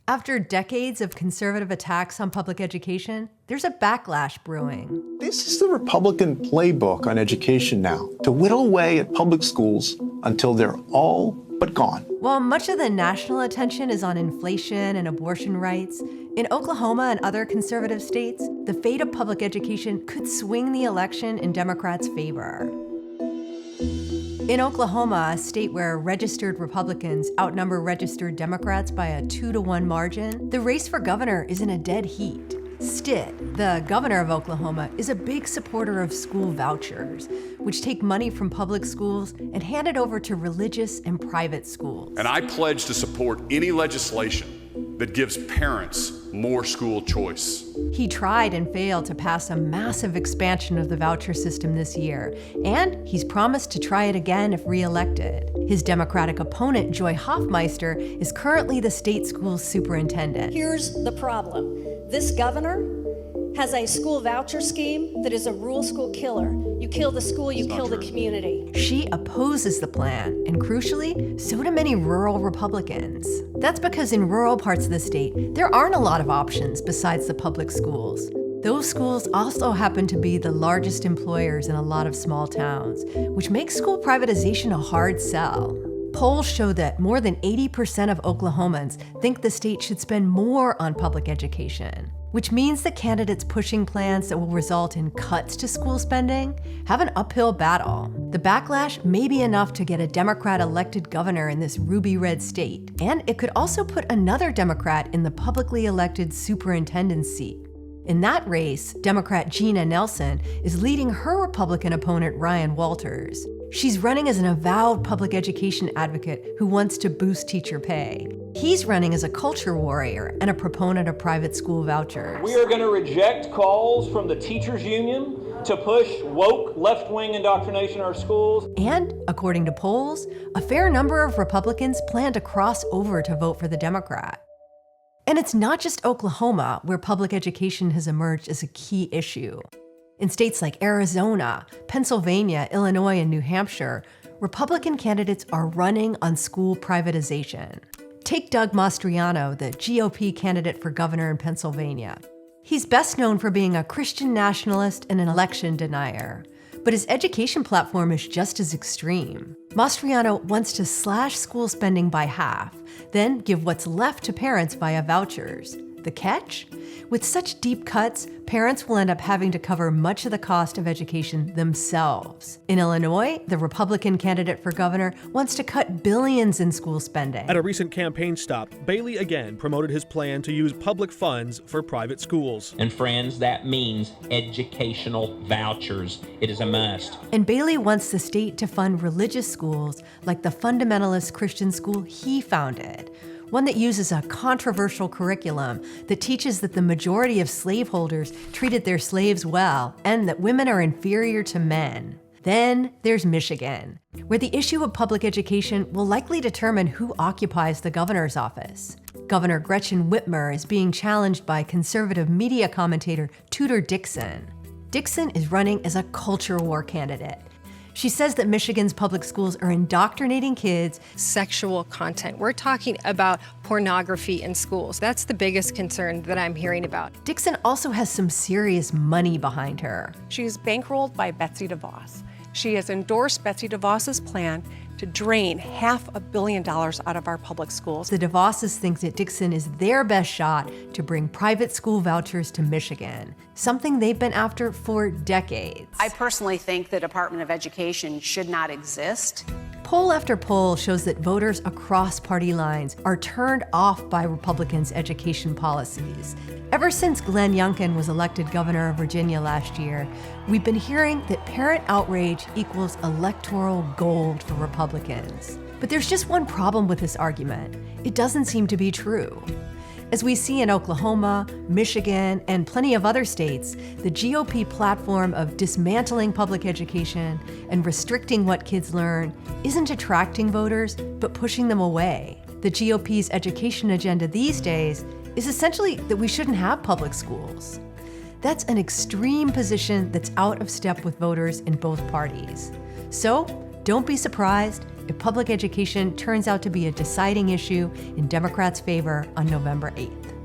After decades of conservative attacks on public education, there's a backlash brewing. This is the Republican playbook on education now, to whittle away at public schools until they're all but gone. While much of the national attention is on inflation and abortion rights, in Oklahoma and other conservative states, the fate of public education could swing the election in Democrats' favor. In Oklahoma, a state where registered Republicans outnumber registered Democrats by a 2-to-1 margin, the race for governor is in a dead heat. Stitt, the governor of Oklahoma, is a big supporter of school vouchers, which take money from public schools and hand it over to religious and private schools. And I pledge to support any legislation that gives parents more school choice. He tried and failed to pass a massive expansion of the voucher system this year, and he's promised to try it again if re-elected. His Democratic opponent, Joy Hoffmeister, is currently the state school's superintendent. Here's the problem. This governor has a school voucher scheme that is a rural school killer. You kill the school, you kill the community. She opposes the plan, and crucially, so do many rural Republicans. That's because in rural parts of the state, there aren't a lot of options besides the public schools. Those schools also happen to be the largest employers in a lot of small towns, which makes school privatization a hard sell. Polls show that more than 80% of Oklahomans think the state should spend more on public education, which means that candidates pushing plans that will result in cuts to school spending have an uphill battle. The backlash may be enough to get a Democrat-elected governor in this ruby-red state, and it could also put another Democrat in the publicly elected superintendent seat. In that race, Democrat Gina Nelson is leading her Republican opponent, Ryan Walters. She's running as an avowed public education advocate who wants to boost teacher pay. He's running as a culture warrior and a proponent of private school vouchers. We are going to reject calls from the teachers union to push woke left-wing indoctrination in our schools. And, according to polls, a fair number of Republicans plan to cross over to vote for the Democrat. And it's not just Oklahoma where public education has emerged as a key issue. In states like Arizona, Pennsylvania, Illinois, and New Hampshire, Republican candidates are running on school privatization. Take Doug Mastriano, the GOP candidate for governor in Pennsylvania. He's best known for being a Christian nationalist and an election denier, but his education platform is just as extreme. Mastriano wants to slash school spending by half, then give what's left to parents via vouchers. The catch? With such deep cuts, parents will end up having to cover much of the cost of education themselves. In Illinois, the Republican candidate for governor wants to cut billions in school spending. At a recent campaign stop, Bailey again promoted his plan to use public funds for private schools. And friends, that means educational vouchers. It is a must. And Bailey wants the state to fund religious schools like the fundamentalist Christian school he founded. One that uses a controversial curriculum that teaches that the majority of slaveholders treated their slaves well and that women are inferior to men. Then there's Michigan, where the issue of public education will likely determine who occupies the governor's office. Governor Gretchen Whitmer is being challenged by conservative media commentator Tudor Dixon. Dixon is running as a culture war candidate. She says that Michigan's public schools are indoctrinating kids. Sexual content. We're talking about pornography in schools. That's the biggest concern that I'm hearing about. Dixon also has some serious money behind her. She's bankrolled by Betsy DeVos. She has endorsed Betsy DeVos's plan to drain $500 million out of our public schools. The DeVosses think that Dixon is their best shot to bring private school vouchers to Michigan, something they've been after for decades. I personally think the Department of Education should not exist. Poll after poll shows that voters across party lines are turned off by Republicans' education policies. Ever since Glenn Youngkin was elected governor of Virginia last year, we've been hearing that parent outrage equals electoral gold for Republicans. But there's just one problem with this argument. It doesn't seem to be true. As we see in Oklahoma, Michigan, and plenty of other states, the GOP platform of dismantling public education and restricting what kids learn isn't attracting voters, but pushing them away. The GOP's education agenda these days is essentially that we shouldn't have public schools. That's an extreme position that's out of step with voters in both parties. So, Don't be surprised if public education turns out to be a deciding issue in Democrats' favor on November 8th.